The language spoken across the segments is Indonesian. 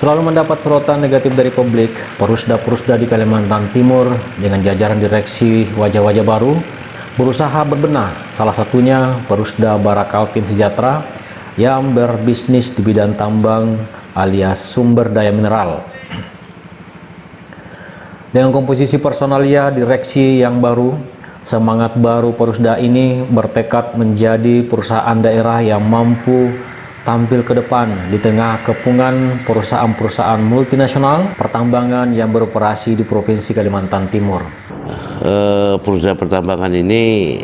Selalu mendapat sorotan negatif dari publik, Perusda-Perusda di Kalimantan Timur dengan jajaran direksi wajah-wajah baru berusaha berbenah, salah satunya Perusda Barakaltim Sejahtera yang berbisnis di bidang tambang alias sumber daya mineral. Dengan komposisi personalia direksi yang baru, semangat baru Perusda ini bertekad menjadi perusahaan daerah yang mampu tampil ke depan di tengah kepungan perusahaan-perusahaan multinasional pertambangan yang beroperasi di Provinsi Kalimantan Timur. Perusahaan pertambangan ini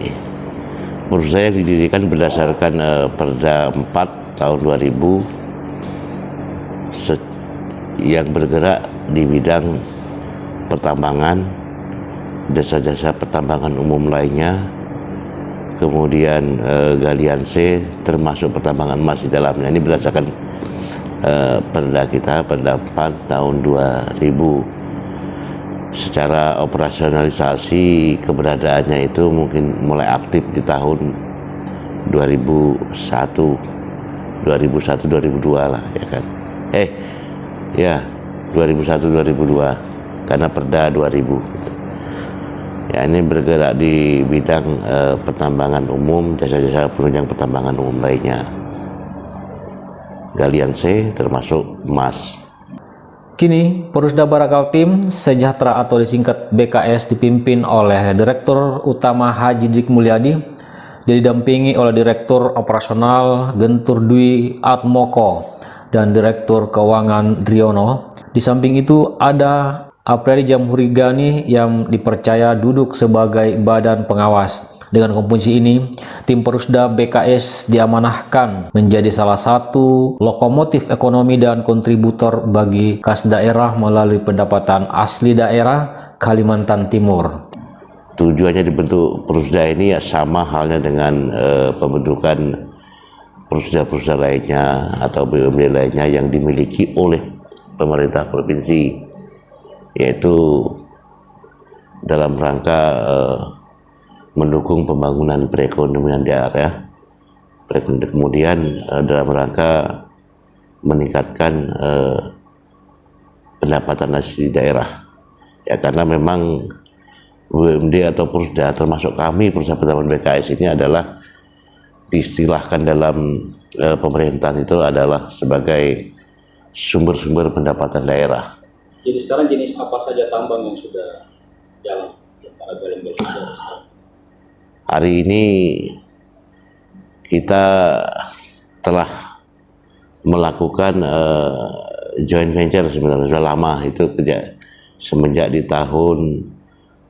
perusahaan yang didirikan berdasarkan Perda 4 tahun 2000 yang bergerak di bidang pertambangan, jasa-jasa pertambangan umum lainnya, kemudian galian C termasuk pertambangan emas di dalamnya. Ini berdasarkan Perda kita, Perda 4 tahun 2000. Secara operasionalisasi keberadaannya itu mungkin mulai aktif di tahun 2001 2002 lah, ya kan. 2001 2002 karena Perda 2000 gitu. Ya, ini bergerak di bidang pertambangan umum, jasa-jasa penunjang pertambangan umum lainnya, galian C termasuk emas. Kini, Perusda Barakaltim Sejahtera atau disingkat BKS dipimpin oleh Direktur Utama Haji Dik Mulyadi, didampingi oleh Direktur Operasional Gentur Dwi Atmoko dan Direktur Keuangan Driono. Di samping itu ada Apriyadi Jamhuri Gani yang dipercaya duduk sebagai badan pengawas. Dengan komposisi ini, tim Perusda BKS diamanahkan menjadi salah satu lokomotif ekonomi dan kontributor bagi kas daerah melalui pendapatan asli daerah Kalimantan Timur. Tujuannya dibentuk Perusda ini ya sama halnya dengan pembentukan Perusda-Perusda lainnya atau BUMD lainnya yang dimiliki oleh pemerintah provinsi, yaitu dalam rangka mendukung pembangunan perekonomian daerah, kemudian dalam rangka meningkatkan pendapatan asli daerah. Ya, karena memang BUMD atau Perusda termasuk kami perusahaan pertambangan BKS ini adalah diistilahkan dalam pemerintahan itu adalah sebagai sumber-sumber pendapatan daerah. Jadi sekarang jenis apa saja tambang yang sudah jalan para galing-galing sekarang? Hari ini kita telah melakukan joint venture sebenarnya sudah lama, itu semenjak di tahun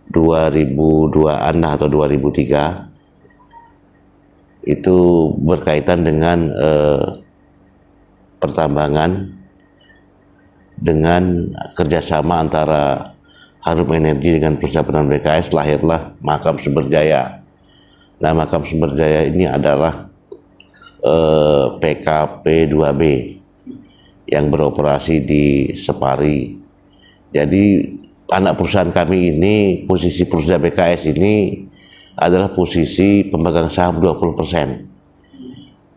2002-an atau 2003, itu berkaitan dengan pertambangan dengan kerjasama antara Harum Energi dengan perusahaan pertambangan BKS, lahirlah Makam Sumber Jaya. Nah, Makam Sumber Jaya ini adalah PKP 2B yang beroperasi di Separi. Jadi anak perusahaan kami ini, posisi perusahaan BKS ini adalah posisi pemegang saham 20%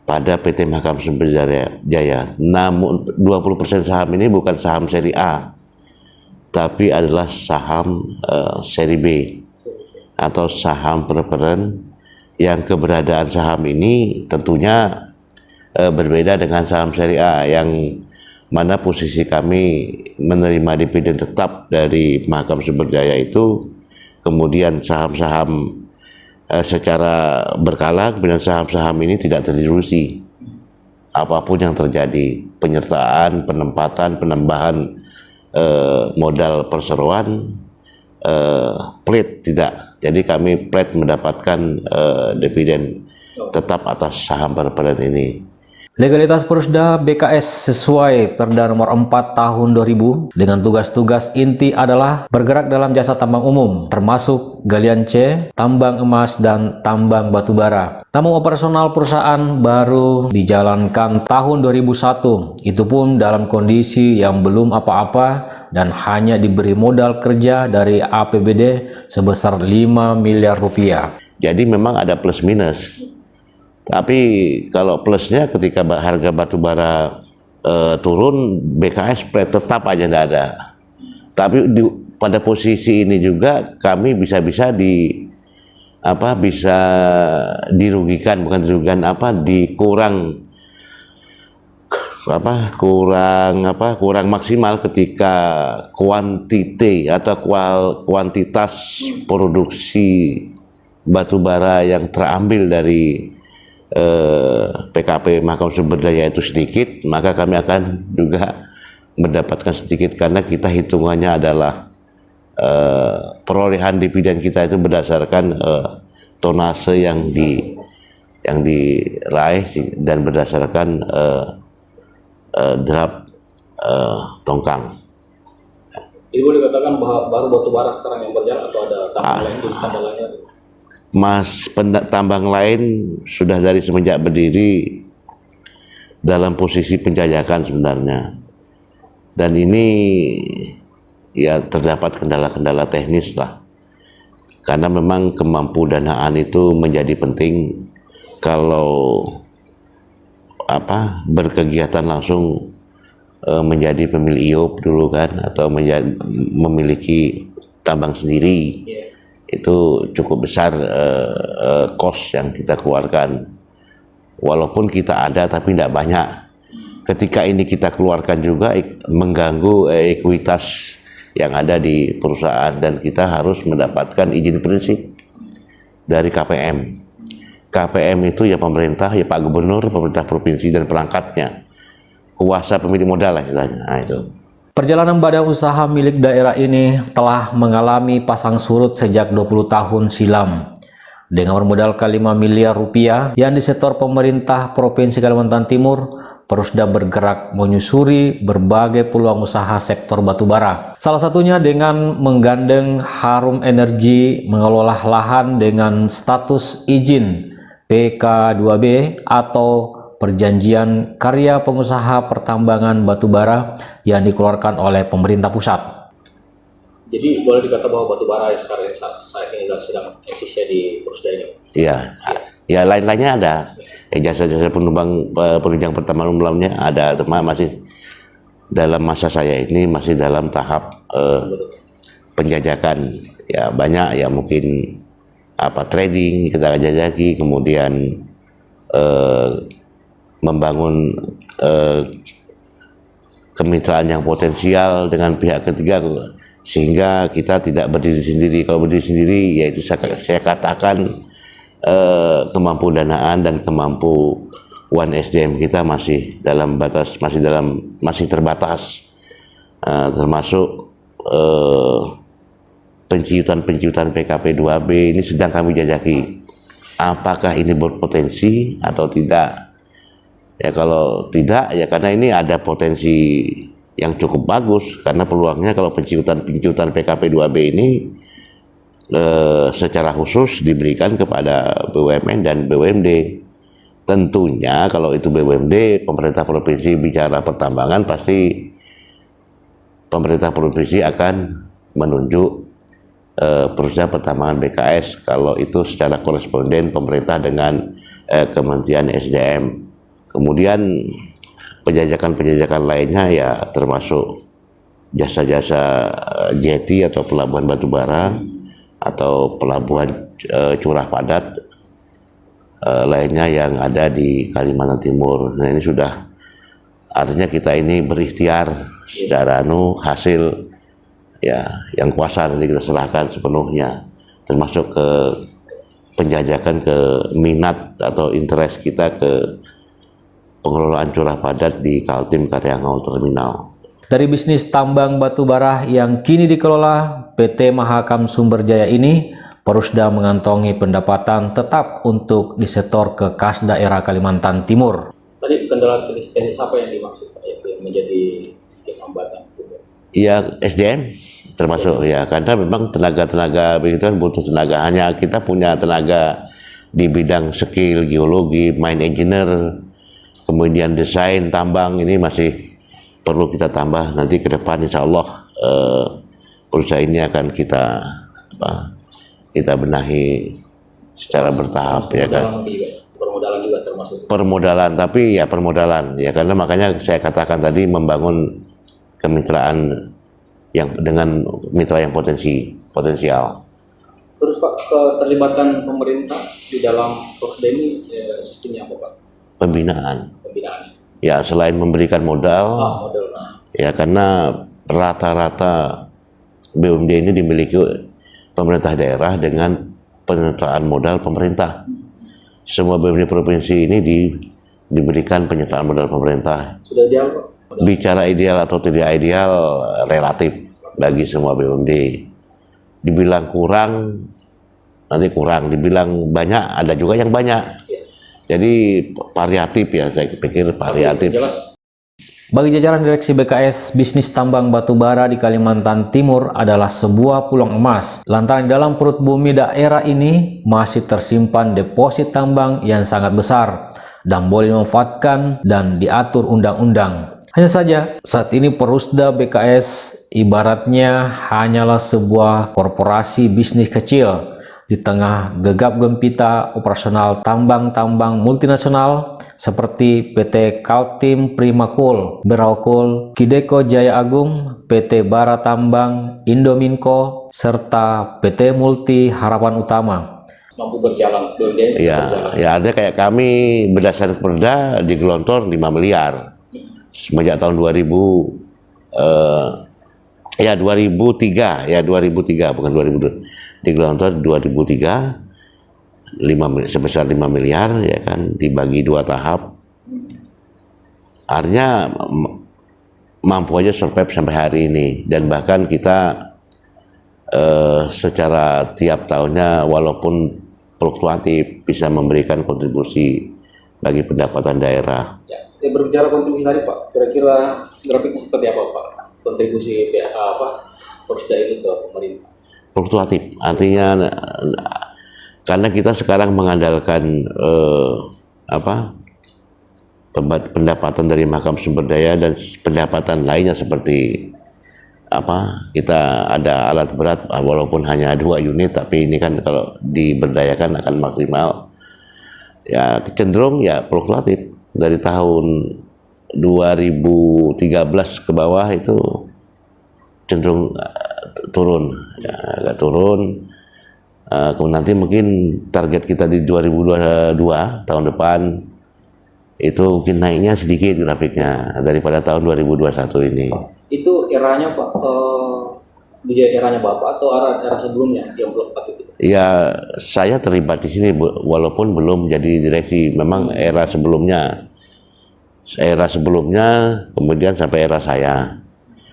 pada PT Makam Sumber Jaya. Namun 20% saham ini bukan saham seri A, tapi adalah saham seri B atau saham preferen, yang keberadaan saham ini tentunya berbeda dengan saham seri A, yang mana posisi kami menerima dividen tetap dari Makam Sumber Jaya itu, kemudian saham-saham secara berkala, kemudian saham-saham ini tidak terdilusi apapun yang terjadi, penyertaan, penempatan, penambahan modal perseroan, pledge tidak. Jadi kami pledge mendapatkan dividen tetap atas saham perparen ini. Legalitas Perusda BKS sesuai Perda nomor 4 tahun 2000 dengan tugas-tugas inti adalah bergerak dalam jasa tambang umum, termasuk galian C, tambang emas, dan tambang batubara. Namun operasional perusahaan baru dijalankan tahun 2001, itu pun dalam kondisi yang belum apa-apa dan hanya diberi modal kerja dari APBD sebesar 5 miliar rupiah. Jadi memang ada plus minus. Tapi kalau plusnya ketika harga batu bara turun, BKS tetap aja tidak ada. Tapi pada posisi ini juga kami bisa dirugikan, bukan dirugikan, kurang maksimal ketika kuantitas produksi batubara yang terambil dari PKP Mahakam Sumber Daya itu sedikit, maka kami akan juga mendapatkan sedikit karena kita hitungannya adalah perolehan dividen kita itu berdasarkan tonase yang diraih dan berdasarkan draft tongkang. Jadi boleh dikatakan bahwa baru batubara sekarang yang berjalan atau ada tambang lain, jenis tambang lainnya? Tambang lain sudah dari semenjak berdiri dalam posisi penjajakan sebenarnya, dan ini ya terdapat kendala-kendala teknis lah, karena memang kemampudanaan itu menjadi penting. Kalau berkegiatan langsung menjadi pemilik IOP dulu kan, atau memiliki tambang sendiri, itu cukup besar cost yang kita keluarkan. Walaupun kita ada tapi tidak banyak. Ketika ini kita keluarkan juga mengganggu ekuitas yang ada di perusahaan, dan kita harus mendapatkan izin prinsip dari KPM. KPM itu ya pemerintah, ya Pak Gubernur, pemerintah provinsi dan perangkatnya, kuasa pemilik modal lah istilahnya. Nah, itu. Perjalanan badan usaha milik daerah ini telah mengalami pasang surut sejak 20 tahun silam. Dengan bermodalkan 5 miliar rupiah yang di sektor pemerintah Provinsi Kalimantan Timur, Perusda bergerak menyusuri berbagai peluang usaha sektor batubara. Salah satunya dengan menggandeng Harum Energi mengelola lahan dengan status izin PK2B atau Perjanjian Karya Pengusaha Pertambangan Batubara yang dikeluarkan oleh pemerintah pusat. Jadi boleh dikata bahwa batubara sekarang saat ini sedang eksisnya di Perusda ini? Iya, ya lain-lainnya ada. Jasa-jasa penunjang pertambangan umumnya ada, masih dalam masa saya ini masih dalam tahap penjajakan. Ya banyak ya, mungkin trading kita jajaki, kemudian membangun kemitraan yang potensial dengan pihak ketiga, sehingga kita tidak berdiri sendiri. Kalau berdiri sendiri, yaitu saya katakan kemampudanaan dan kemampuan SDM kita masih dalam batas, masih terbatas, termasuk penciutan PKP2B ini sedang kami jajaki. Apakah ini berpotensi atau tidak? Ya kalau tidak, ya karena ini ada potensi yang cukup bagus, karena peluangnya kalau penciutan PKP2B ini secara khusus diberikan kepada BUMN dan BUMD. Tentunya kalau itu BUMD, pemerintah provinsi bicara pertambangan, pasti pemerintah provinsi akan menunjuk perusahaan pertambangan BKS, kalau itu secara koresponden pemerintah dengan Kementerian SDM. Kemudian penjajakan lainnya ya termasuk jasa-jasa jeti atau pelabuhan batubara atau pelabuhan curah padat lainnya yang ada di Kalimantan Timur. Nah ini sudah, artinya kita ini berikhtiar secara hasil ya yang kuasa nanti kita serahkan sepenuhnya, termasuk ke penjajakan, ke minat atau interest kita ke pengelolaan curah padat di Kaltim Karyangau Terminal. Dari bisnis tambang batubara yang kini dikelola PT Mahakam Sumber Jaya ini, Perusda mengantongi pendapatan tetap untuk disetor ke kas daerah Kalimantan Timur. Tadi kendala teknis apa yang dimaksud Pak, yang menjadi hambatan? Iya, SDM termasuk ya, karena memang tenaga begitu kan butuh tenaga. Hanya kita punya tenaga di bidang skill geologi, mine engineer, kemudian desain tambang, ini masih perlu kita tambah. Nanti ke depan insya Allah perusahaan ini akan kita benahi secara bertahap, ya kan. Permodalan juga juga termasuk permodalan, tapi ya permodalan ya, karena makanya saya katakan tadi membangun kemitraan yang dengan mitra yang potensial. Terus Pak, keterlibatan pemerintah di dalam Porsda ini sistemnya apa Pak? Pembinaan. Pembinaan. Ya, selain memberikan modal, Modal. Nah. ya karena rata-rata BUMD ini dimiliki pemerintah daerah dengan penyertaan modal pemerintah. Semua BUMD provinsi ini diberikan penyertaan modal pemerintah. Sudah ideal Pak? Bicara ideal atau tidak ideal relatif bagi semua BUMD. Dibilang kurang, nanti kurang. Dibilang banyak, ada juga yang banyak. Jadi variatif ya, saya pikir variatif. Bagi jajaran Direksi BKS, bisnis tambang batubara di Kalimantan Timur adalah sebuah peluang emas. Lantaran di dalam perut bumi daerah ini masih tersimpan deposit tambang yang sangat besar dan boleh dimanfaatkan dan diatur undang-undang. Hanya saja, saat ini Perusda BKS ibaratnya hanyalah sebuah korporasi bisnis kecil di tengah gegap gempita operasional tambang-tambang multinasional seperti PT Kaltim Primakul, Beraukul, Kideko Jaya Agung, PT Bara Tambang, Indominco, serta PT Multi Harapan Utama. Mampu berjalan, ya ada kayak kami berdasarkan perda digelontor 5 miliar semenjak tahun 2003 bukan 2002. Digelontor 2003 sebesar 5 miliar ya kan, dibagi 2 tahap. Artinya mampu aja survive sampai hari ini, dan bahkan kita secara tiap tahunnya walaupun fluktuatif bisa memberikan kontribusi bagi pendapatan daerah. Ya, berbicara kontribusi tadi Pak, kira-kira grafiknya seperti apa Pak? Kontribusi Perusda itu ke pemerintah? Fluktuatif, artinya karena kita sekarang mengandalkan pendapatan dari Mahkamah Sumber Daya dan pendapatan lainnya seperti kita ada alat berat walaupun hanya 2 unit, tapi ini kan kalau diberdayakan akan maksimal. Ya cenderung ya fluktuatif dari tahun 2013 ke bawah itu cenderung turun, ya, agak turun. Kemudian nanti mungkin target kita di 2022 tahun depan itu mungkin naiknya sedikit grafiknya daripada tahun 2021 ini. Itu eranya Pak, eranya Bapak atau era sebelumnya yang belum aktif itu? Ya, saya terlibat di sini walaupun belum jadi direksi. Memang era sebelumnya kemudian sampai era saya.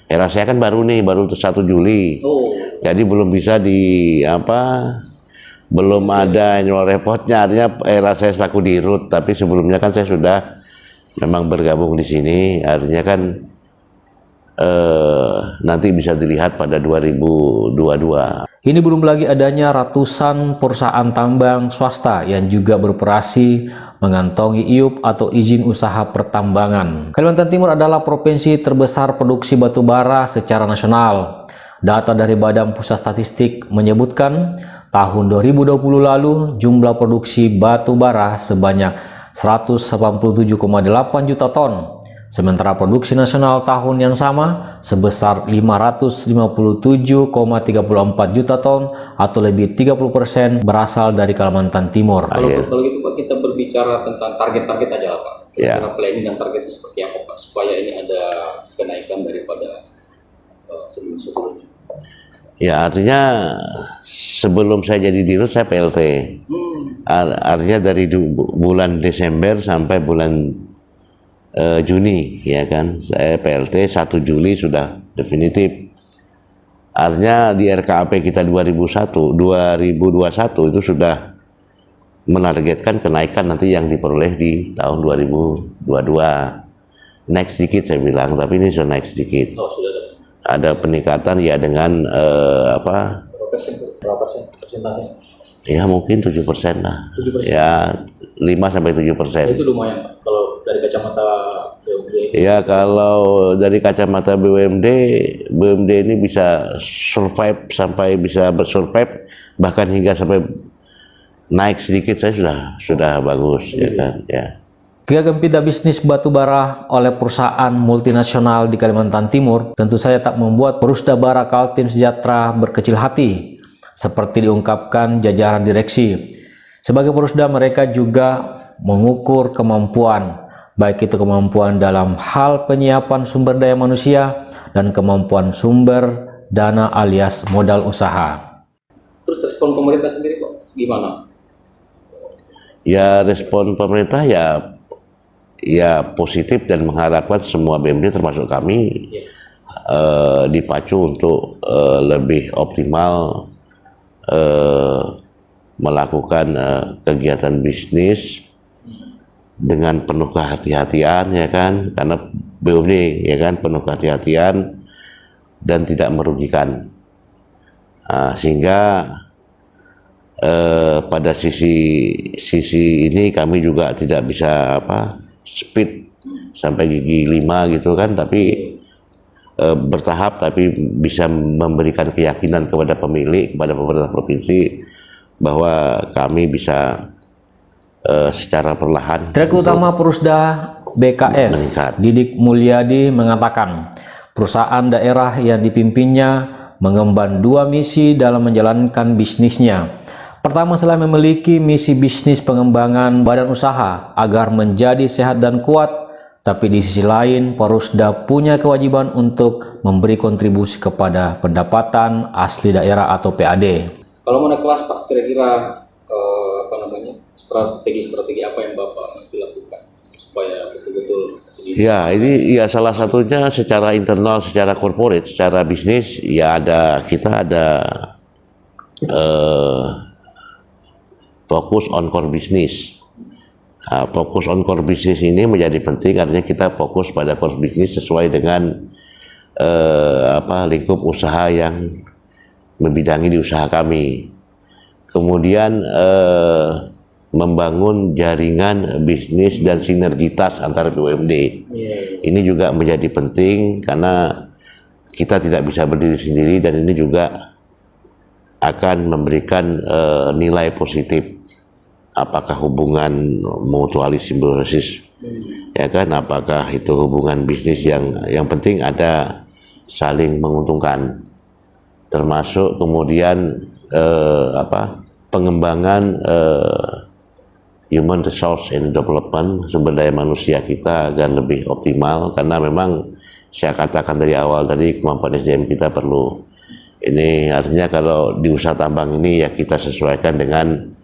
Era saya kan baru 1 Juli. Jadi belum bisa belum ada annual reportnya, artinya era saya selaku dirut, tapi sebelumnya kan saya sudah memang bergabung di sini, artinya kan nanti bisa dilihat pada 2022. Ini belum lagi adanya ratusan perusahaan tambang swasta yang juga beroperasi mengantongi IUP atau izin usaha pertambangan. Kalimantan Timur adalah provinsi terbesar produksi batu bara secara nasional. Data dari Badan Pusat Statistik menyebutkan tahun 2020 lalu jumlah produksi batu bara sebanyak 187,8 juta ton. Sementara produksi nasional tahun yang sama sebesar 557,34 juta ton atau lebih 30% berasal dari Kalimantan Timur. Kalau gitu Pak, kita berbicara tentang target-target aja lah Pak. Kira-kira planning dan targetnya seperti apa Pak, supaya ini ada kenaikan daripada sebelum-sebelumnya. Ya artinya sebelum saya jadi dirut saya PLT. Artinya dari bulan Desember sampai bulan Juni ya kan, saya PLT 1 Juli sudah definitif. Artinya di RKAP kita 2021 itu sudah menargetkan kenaikan nanti yang diperoleh di tahun 2022. Naik sedikit saya bilang, tapi ini sudah naik sedikit. Sudah ada peningkatan ya dengan berapa persen persentasenya? Ya mungkin 7% lah. 7%. Ya 5-7%. Itu lumayan Pak, kalau dari kacamata BUMD. Ya kalau dari kacamata BUMD ini bisa survive sampai bisa bersurvive bahkan hingga sampai naik sedikit saya sudah bagus ya kan ya. Gagal pindah bisnis batubara oleh perusahaan multinasional di Kalimantan Timur tentu saja tak membuat Porusda Bara Kaltim Sejahtera berkecil hati, seperti diungkapkan jajaran direksi. Sebagai Porusda, mereka juga mengukur kemampuan, baik itu kemampuan dalam hal penyiapan sumber daya manusia dan kemampuan sumber dana alias modal usaha. Terus respon pemerintah sendiri kok gimana? Ya respon pemerintah ya positif dan mengharapkan semua BMD termasuk kami dipacu untuk lebih optimal melakukan kegiatan bisnis dengan penuh kehati-hatian ya kan, karena BUMD ya kan penuh kehati-hatian dan tidak merugikan, sehingga pada sisi ini kami juga tidak bisa speed sampai gigi 5 gitu kan, tapi bertahap, tapi bisa memberikan keyakinan kepada pemilik, kepada pemerintah provinsi bahwa kami bisa secara perlahan. Direktur Utama Porusda BKS meningkat. Didik Mulyadi mengatakan perusahaan daerah yang dipimpinnya mengemban 2 misi dalam menjalankan bisnisnya. Pertama, selain memiliki misi bisnis pengembangan badan usaha agar menjadi sehat dan kuat, tapi di sisi lain Porusda punya kewajiban untuk memberi kontribusi kepada pendapatan asli daerah atau PAD. Kalau mau naik kelas Pak, kira-kira strategi apa yang Bapak lakukan supaya betul-betul ya ini ya salah satunya secara internal, secara corporate, secara bisnis ya kita ada fokus on core business. Fokus on core business ini menjadi penting, artinya kita fokus pada core business sesuai dengan lingkup usaha yang membidangi di usaha kami. Kemudian membangun jaringan bisnis dan sinergitas antara BUMD. Ini juga menjadi penting karena kita tidak bisa berdiri sendiri, dan ini juga akan memberikan nilai positif. Apakah hubungan mutualis simbiosis, ya kan? Apakah itu hubungan bisnis yang penting ada saling menguntungkan, termasuk kemudian pengembangan human resource and development, sumber daya manusia kita agar lebih optimal, karena memang saya katakan dari awal tadi kemampuan SDM kita perlu. Ini artinya kalau di usaha tambang ini ya kita sesuaikan dengan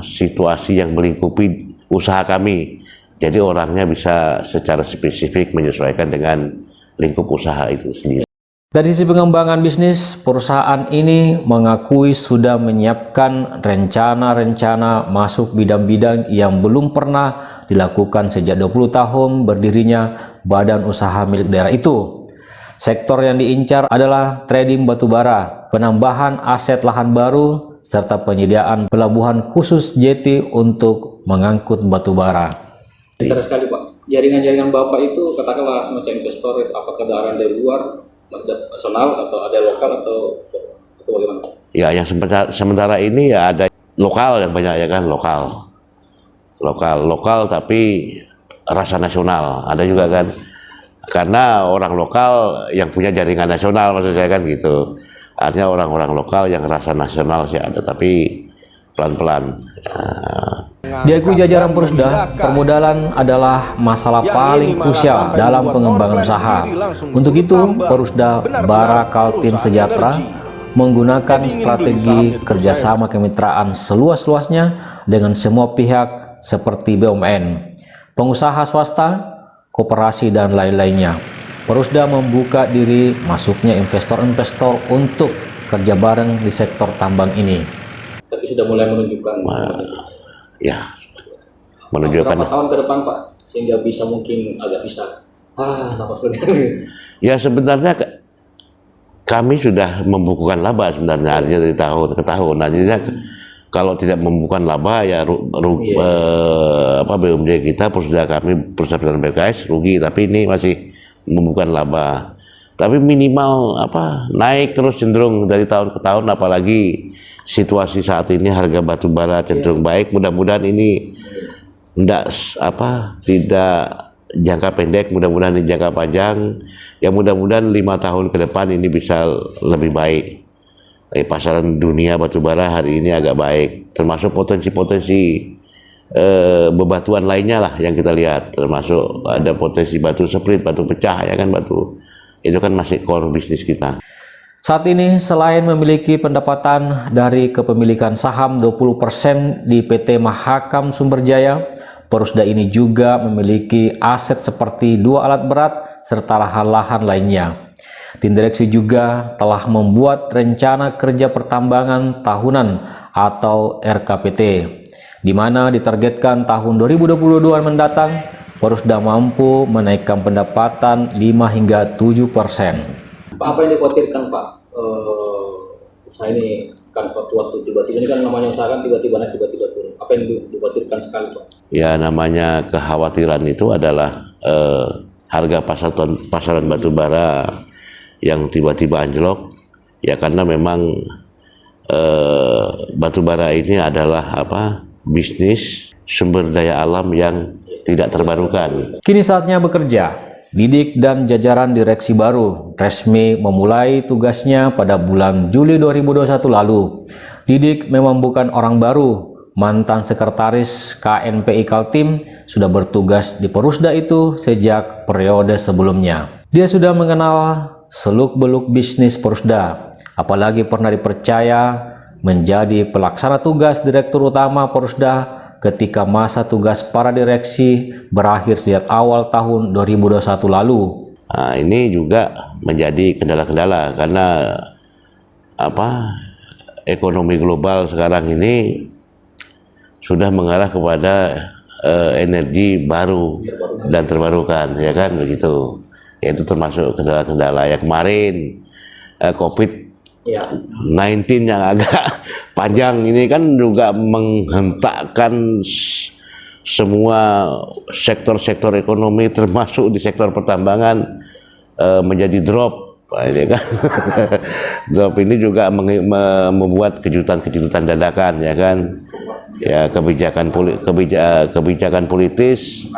situasi yang melingkupi usaha kami. Jadi orangnya bisa secara spesifik menyesuaikan dengan lingkup usaha itu sendiri. Dari sisi pengembangan bisnis, perusahaan ini mengakui sudah menyiapkan rencana-rencana masuk bidang-bidang yang belum pernah dilakukan sejak 20 tahun berdirinya badan usaha milik daerah itu. Sektor yang diincar adalah trading batubara, penambahan aset lahan baru, serta penyediaan pelabuhan khusus jeti untuk mengangkut batubara. Pintar sekali Pak. Jaringan-jaringan Bapak itu katakanlah semacam investor, apakah dari luar, nasional, atau ada lokal, atau bagaimana? Ya, yang sementara ini ya ada lokal yang banyak ya kan, lokal tapi rasa nasional ada juga kan, karena orang lokal yang punya jaringan nasional maksud saya kan gitu. Artinya orang-orang lokal yang rasa nasional sih ada, tapi pelan-pelan. Diakui jajaran Porusda, permodalan adalah masalah paling krusial dalam pengembangan usaha. Untuk itu, Porusda Bara Kaltim Sejahtera menggunakan strategi kerjasama kemitraan seluas-luasnya dengan semua pihak seperti BUMN, pengusaha swasta, koperasi, dan lain-lainnya. Porusda membuka diri masuknya investor-investor untuk kerja bareng di sektor tambang ini. Tapi sudah mulai menunjukkan ya, menunjukkan berapa tahun ke depan Pak, sehingga bisa mungkin agak bisa ya sebenarnya kami sudah membukukan laba sebenarnya, artinya dari tahun ke tahun. Nah, jadi kalau tidak membukukan laba ya BUMD kita, Porusda kami, perusahaan BKS rugi, tapi ini masih membukukan laba. Tapi minimal naik terus cenderung dari tahun ke tahun, apalagi situasi saat ini harga batu bara cenderung baik. Mudah-mudahan ini tidak jangka pendek, mudah-mudahan ini jangka panjang. Ya mudah-mudahan 5 tahun ke depan ini bisa lebih baik. Pasaran dunia batu bara hari ini agak baik, termasuk potensi-potensi bebatuan lainnya lah yang kita lihat, termasuk ada potensi batu split, batu pecah, ya kan, batu itu kan masih core bisnis kita. Saat ini selain memiliki pendapatan dari kepemilikan saham 20% di PT Mahakam Sumberjaya, Porusda ini juga memiliki aset seperti 2 alat berat serta lahan-lahan lainnya. Tim direksi juga telah membuat rencana kerja pertambangan tahunan atau RKPT, di mana ditargetkan tahun 2022 mendatang Porusda mampu menaikkan pendapatan 5 hingga 7%. Pak, apa yang dikhawatirkan Pak? Usaha ini kan suatu waktu tiba-tiba, ini kan namanya usaha kan tiba-tiba naik tiba-tiba turun. Apa yang dikhawatirkan sekali Pak? Ya namanya kekhawatiran itu adalah harga pasaran batu bara yang tiba-tiba anjlok, ya karena memang batu bara ini adalah bisnis sumber daya alam yang tidak terbarukan. Kini saatnya bekerja. Didik dan jajaran direksi baru resmi memulai tugasnya pada bulan Juli 2021 lalu. Didik memang bukan orang baru. Mantan sekretaris KNPI Kaltim sudah bertugas di Porusda itu sejak periode sebelumnya. Dia sudah mengenal seluk-beluk bisnis Porusda, apalagi pernah dipercaya menjadi pelaksana tugas Direktur Utama Porusda ketika masa tugas para direksi berakhir sejak awal tahun 2021 lalu. Nah, ini juga menjadi kendala-kendala karena ekonomi global sekarang ini sudah mengarah kepada energi baru dan terbarukan, ya kan, begitu. Itu termasuk kendala-kendala ya kemarin COVID-19 yang agak panjang ini kan juga menghentakkan semua sektor-sektor ekonomi, termasuk di sektor pertambangan menjadi drop, ini kan. Drop ini juga membuat kejutan-kejutan dadakan, ya kan. Ya kebijakan politis,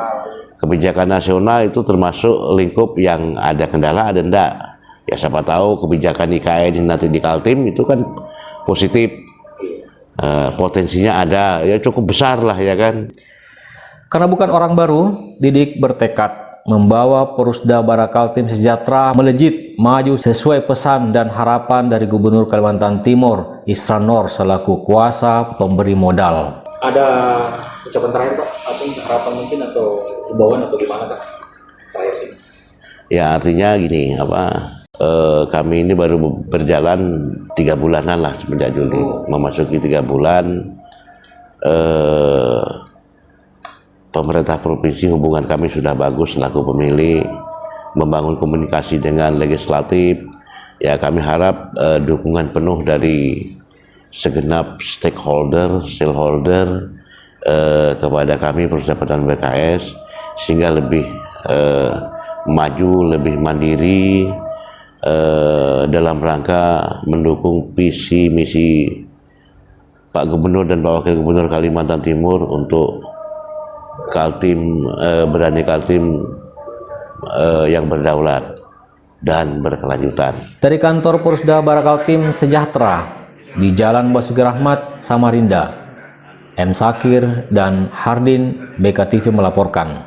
kebijakan nasional itu termasuk lingkup yang ada kendala, ada enggak. Ya siapa tahu kebijakan IKN yang nanti di Kaltim itu kan positif, potensinya ada, ya cukup besar lah, ya kan. Karena bukan orang baru, Didik bertekad membawa Porusda Bara Kaltim sejahtera melejit maju sesuai pesan dan harapan dari Gubernur Kalimantan Timur Isran Nor selaku kuasa pemberi modal. Ada ucapan terakhir Pak, atau harapan mungkin atau himbauan atau gimana Kak? Terakhir sih. Ya artinya gini, kami ini baru berjalan 3 bulanan lah semenjak Juli, memasuki 3 bulan. Pemerintah provinsi hubungan kami sudah bagus selaku pemilih, membangun komunikasi dengan legislatif. Ya kami harap dukungan penuh dari segenap stakeholder kepada kami Porusda Pertahanan BKS sehingga lebih maju, lebih mandiri dalam rangka mendukung visi misi Pak Gubernur dan Pak Wakil Gubernur Kalimantan Timur untuk Kaltim, berani Kaltim yang berdaulat dan berkelanjutan. Dari kantor Porusda Bara Kaltim Sejahtera di Jalan Basuki Rahmat, Samarinda, M. Sakir dan Hardin, BKTV melaporkan.